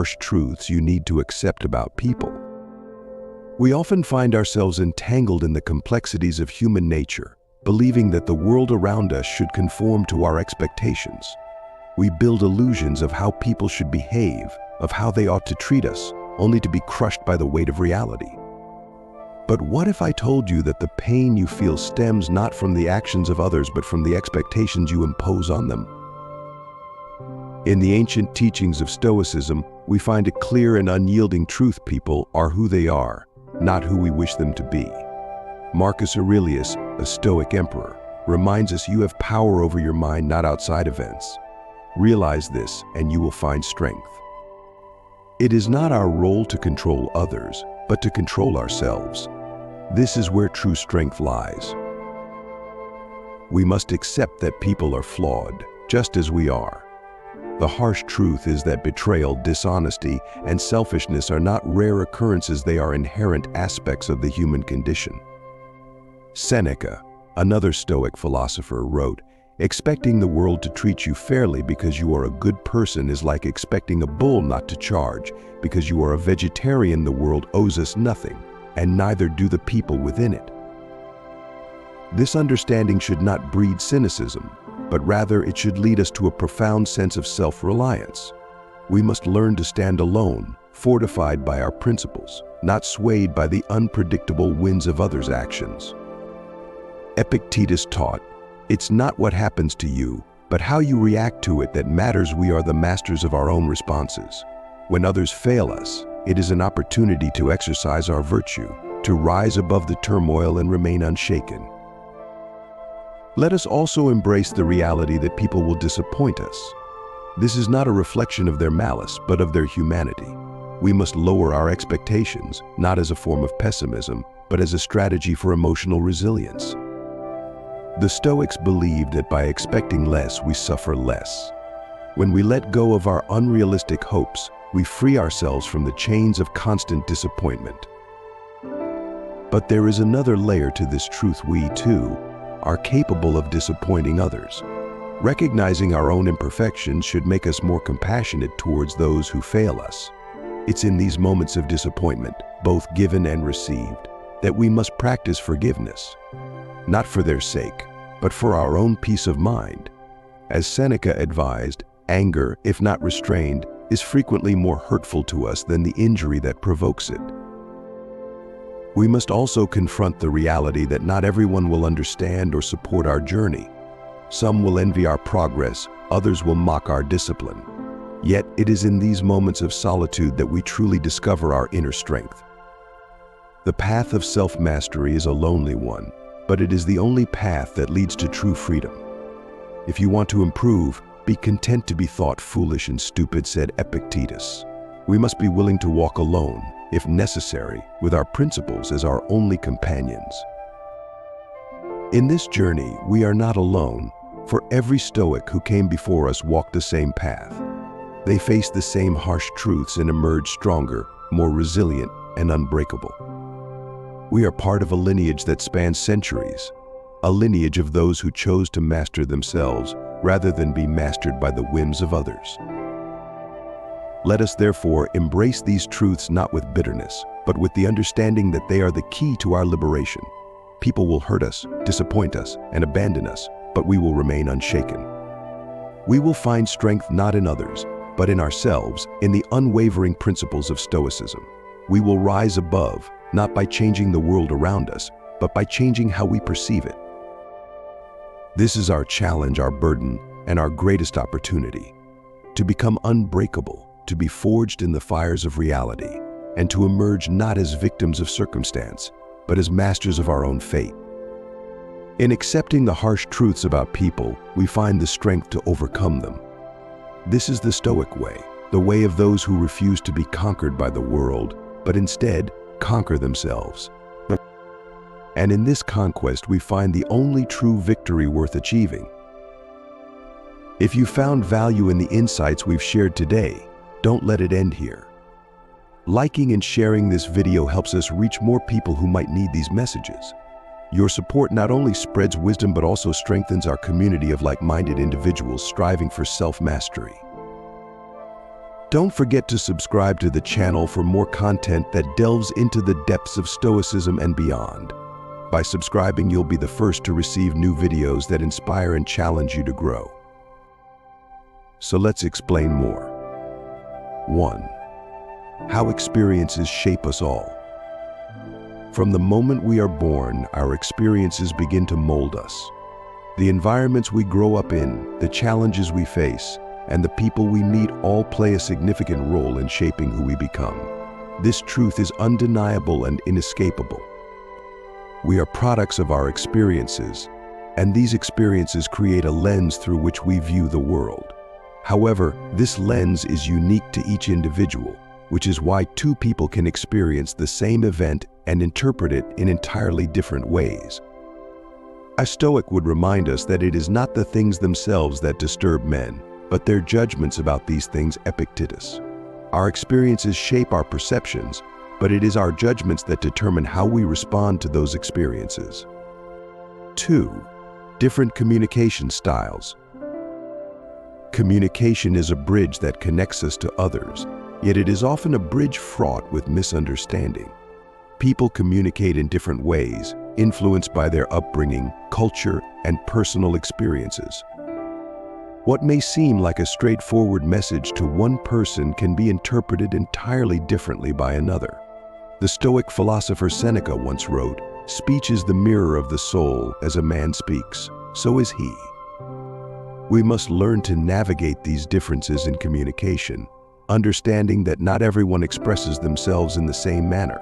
harsh truths you need to accept about people. We often find ourselves entangled in the complexities of human nature, believing that the world around us should conform to our expectations. We build illusions of how people should behave, of how they ought to treat us, only to be crushed by the weight of reality. But what if I told you that the pain you feel stems not from the actions of others, but from the expectations you impose on them? In the ancient teachings of Stoicism, we find a clear and unyielding truth: people are who they are, not who we wish them to be. Marcus Aurelius, a Stoic emperor, reminds us you have power over your mind, not outside events. Realize this, and you will find strength. It is not our role to control others, but to control ourselves. This is where true strength lies. We must accept that people are flawed, just as we are. The harsh truth is that betrayal, dishonesty, and selfishness are not rare occurrences, they are inherent aspects of the human condition. Seneca, another Stoic philosopher, wrote, "Expecting the world to treat you fairly because you are a good person is like expecting a bull not to charge. Because you are a vegetarian, the world owes us nothing, and neither do the people within it." This understanding should not breed cynicism, but rather it should lead us to a profound sense of self-reliance. We must learn to stand alone, fortified by our principles, not swayed by the unpredictable winds of others' actions. Epictetus taught, "It's not what happens to you, but how you react to it that matters. We are the masters of our own responses. When others fail us, it is an opportunity to exercise our virtue, to rise above the turmoil and remain unshaken." Let us also embrace the reality that people will disappoint us. This is not a reflection of their malice, but of their humanity. We must lower our expectations, not as a form of pessimism, but as a strategy for emotional resilience. The Stoics believed that by expecting less, we suffer less. When we let go of our unrealistic hopes, we free ourselves from the chains of constant disappointment. But there is another layer to this truth: we, too, are capable of disappointing others. Recognizing our own imperfections should make us more compassionate towards those who fail us. It's in these moments of disappointment, both given and received, that we must practice forgiveness. Not for their sake, but for our own peace of mind. As Seneca advised, anger, if not restrained, is frequently more hurtful to us than the injury that provokes it. We must also confront the reality that not everyone will understand or support our journey. Some will envy our progress, others will mock our discipline. Yet it is in these moments of solitude that we truly discover our inner strength. The path of self-mastery is a lonely one, but it is the only path that leads to true freedom. If you want to improve, be content to be thought foolish and stupid, said Epictetus. We must be willing to walk alone, if necessary, with our principles as our only companions. In this journey, we are not alone, for every Stoic who came before us walked the same path. They faced the same harsh truths and emerged stronger, more resilient, and unbreakable. We are part of a lineage that spans centuries, a lineage of those who chose to master themselves rather than be mastered by the whims of others. Let us therefore embrace these truths not with bitterness, but with the understanding that they are the key to our liberation. People will hurt us, disappoint us, and abandon us, but we will remain unshaken. We will find strength not in others, but in ourselves, in the unwavering principles of Stoicism. We will rise above, not by changing the world around us, but by changing how we perceive it. This is our challenge, our burden, and our greatest opportunity: to become unbreakable, to be forged in the fires of reality, and to emerge not as victims of circumstance, but as masters of our own fate. In accepting the harsh truths about people, we find the strength to overcome them. This is the Stoic way, the way of those who refuse to be conquered by the world, but instead conquer themselves. And in this conquest, we find the only true victory worth achieving. If you found value in the insights we've shared today, don't let it end here. Liking and sharing this video helps us reach more people who might need these messages. Your support not only spreads wisdom but also strengthens our community of like-minded individuals striving for self-mastery. Don't forget to subscribe to the channel for more content that delves into the depths of Stoicism and beyond. By subscribing, you'll be the first to receive new videos that inspire and challenge you to grow. So let's explain more. 1. How experiences shape us all. From the moment we are born, our experiences begin to mold us. The environments we grow up in, the challenges we face, and the people we meet all play a significant role in shaping who we become. This truth is undeniable and inescapable. We are products of our experiences, and these experiences create a lens through which we view the world. However, this lens is unique to each individual, which is why two people can experience the same event and interpret it in entirely different ways. A Stoic would remind us that it is not the things themselves that disturb men, but their judgments about these things. Epictetus. Our experiences shape our perceptions, but it is our judgments that determine how we respond to those experiences. 2. Different communication styles. Communication is a bridge that connects us to others, yet it is often a bridge fraught with misunderstanding. People communicate in different ways, influenced by their upbringing, culture, and personal experiences. What may seem like a straightforward message to one person can be interpreted entirely differently by another. The Stoic philosopher Seneca once wrote, "Speech is the mirror of the soul. As a man speaks, so is he." We must learn to navigate these differences in communication, understanding that not everyone expresses themselves in the same manner.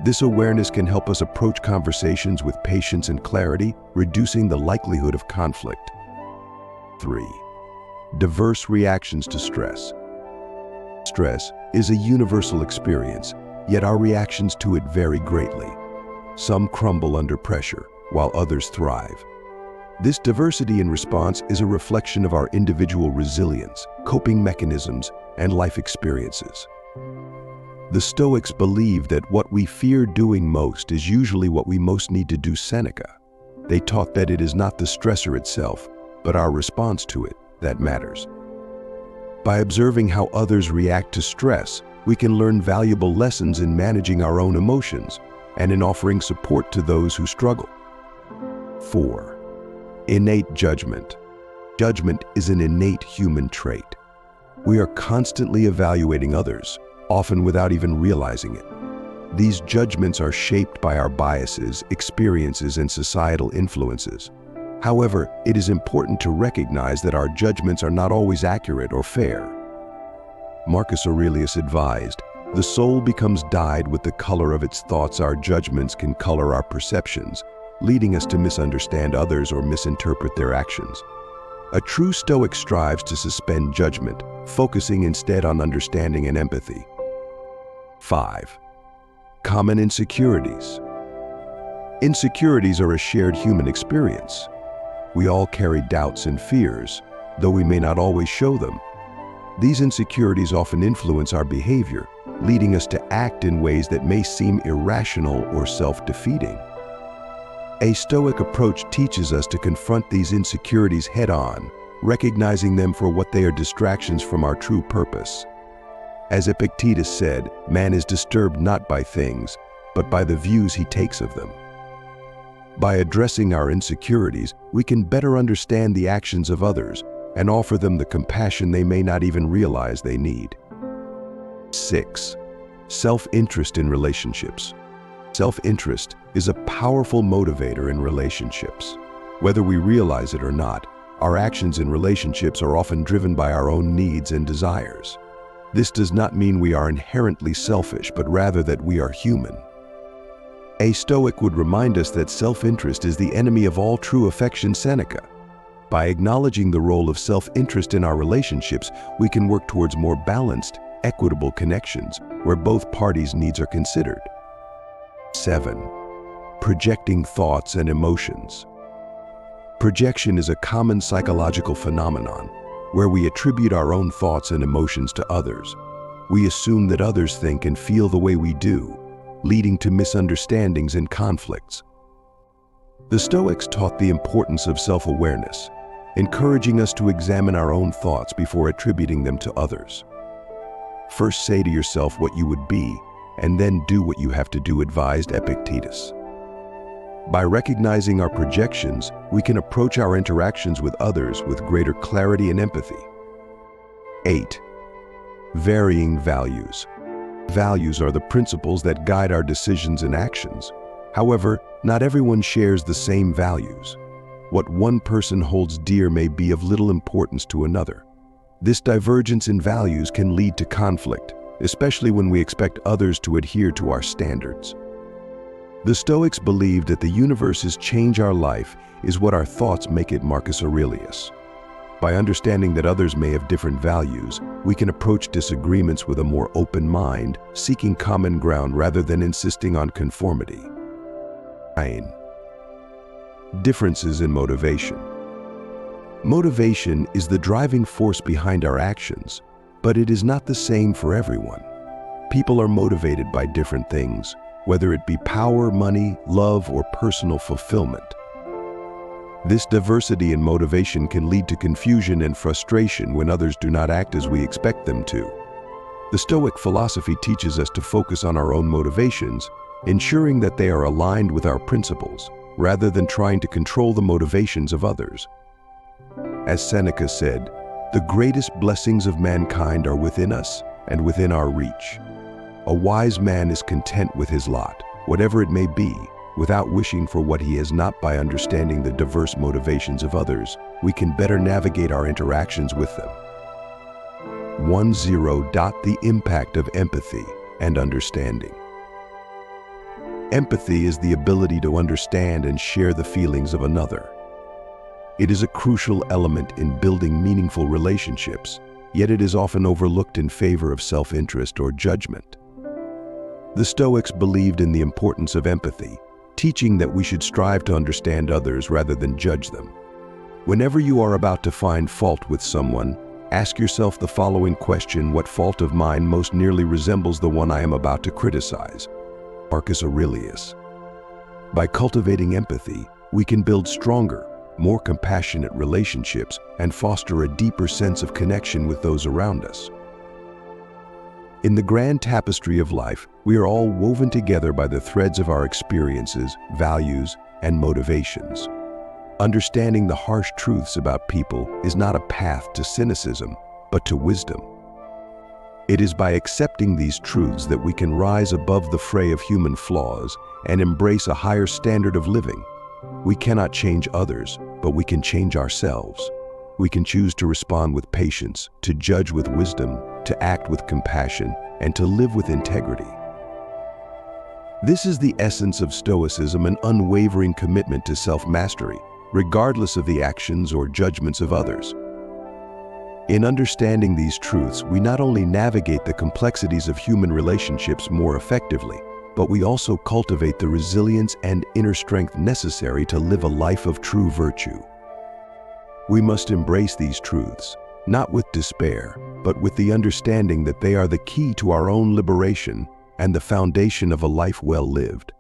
This awareness can help us approach conversations with patience and clarity, reducing the likelihood of conflict. 3. Diverse reactions to stress. Stress is a universal experience, yet our reactions to it vary greatly. Some crumble under pressure, while others thrive. This diversity in response is a reflection of our individual resilience, coping mechanisms, and life experiences. The Stoics believe that what we fear doing most is usually what we most need to do. Seneca. They taught that it is not the stressor itself, but our response to it that matters. By observing how others react to stress, we can learn valuable lessons in managing our own emotions and in offering support to those who struggle. 4. Innate judgment. Judgment is an innate human trait. We are constantly evaluating others, often without even realizing it. These judgments are shaped by our biases, experiences, and societal influences. However, it is important to recognize that our judgments are not always accurate or fair. Marcus Aurelius advised, "The soul becomes dyed with the color of its thoughts. Our judgments can color our perceptions, leading us to misunderstand others or misinterpret their actions." A true Stoic strives to suspend judgment, focusing instead on understanding and empathy. 5. Common insecurities. Insecurities are a shared human experience. We all carry doubts and fears, though we may not always show them. These insecurities often influence our behavior, leading us to act in ways that may seem irrational or self-defeating. A Stoic approach teaches us to confront these insecurities head-on, recognizing them for what they are: distractions from our true purpose. As Epictetus said, man is disturbed not by things, but by the views he takes of them. By addressing our insecurities, we can better understand the actions of others and offer them the compassion they may not even realize they need. 6. Self-interest in relationships. Self-interest is a powerful motivator in relationships. Whether we realize it or not, our actions in relationships are often driven by our own needs and desires. This does not mean we are inherently selfish, but rather that we are human. A Stoic would remind us that self-interest is the enemy of all true affection. Seneca. By acknowledging the role of self-interest in our relationships, we can work towards more balanced, equitable connections where both parties' needs are considered. 7. Projecting thoughts and emotions. Projection is a common psychological phenomenon where we attribute our own thoughts and emotions to others. We assume that others think and feel the way we do, leading to misunderstandings and conflicts. The Stoics taught the importance of self-awareness, encouraging us to examine our own thoughts before attributing them to others. First say to yourself what you would be, and then do what you have to do, advised Epictetus. By recognizing our projections, we can approach our interactions with others with greater clarity and empathy. 8. Varying values. Values are the principles that guide our decisions and actions. However, not everyone shares the same values. What one person holds dear may be of little importance to another. This divergence in values can lead to conflict, especially when we expect others to adhere to our standards. The Stoics believed that the universe's change our life is what our thoughts make it, Marcus Aurelius. By understanding that others may have different values, we can approach disagreements with a more open mind, seeking common ground rather than insisting on conformity. 9. Differences in motivation. Motivation is the driving force behind our actions, but it is not the same for everyone. People are motivated by different things, whether it be power, money, love, or personal fulfillment. This diversity in motivation can lead to confusion and frustration when others do not act as we expect them to. The Stoic philosophy teaches us to focus on our own motivations, ensuring that they are aligned with our principles, rather than trying to control the motivations of others. As Seneca said, "The greatest blessings of mankind are within us and within our reach." A wise man is content with his lot, whatever it may be, without wishing for what he has not. By understanding the diverse motivations of others, we can better navigate our interactions with them. 10. The impact of empathy and understanding. Empathy is the ability to understand and share the feelings of another. It is a crucial element in building meaningful relationships, yet it is often overlooked in favor of self-interest or judgment. The Stoics believed in the importance of empathy, teaching that we should strive to understand others rather than judge them. Whenever you are about to find fault with someone, ask yourself the following question: what fault of mine most nearly resembles the one I am about to criticize? Marcus Aurelius. By cultivating empathy, we can build stronger, more compassionate relationships and foster a deeper sense of connection with those around us. In the grand tapestry of life, we are all woven together by the threads of our experiences, values, and motivations. Understanding the harsh truths about people is not a path to cynicism, but to wisdom. It is by accepting these truths that we can rise above the fray of human flaws and embrace a higher standard of living. We cannot change others, but we can change ourselves. We can choose to respond with patience, to judge with wisdom, to act with compassion, and to live with integrity. This is the essence of Stoicism, an unwavering commitment to self-mastery, regardless of the actions or judgments of others. In understanding these truths, we not only navigate the complexities of human relationships more effectively, but we also cultivate the resilience and inner strength necessary to live a life of true virtue. We must embrace these truths, not with despair, but with the understanding that they are the key to our own liberation and the foundation of a life well lived.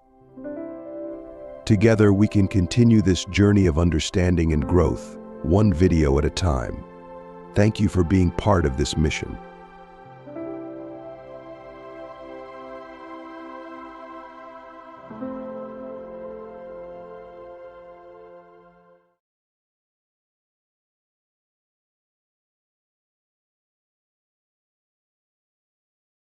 Together, we can continue this journey of understanding and growth, one video at a time. Thank you for being part of this mission.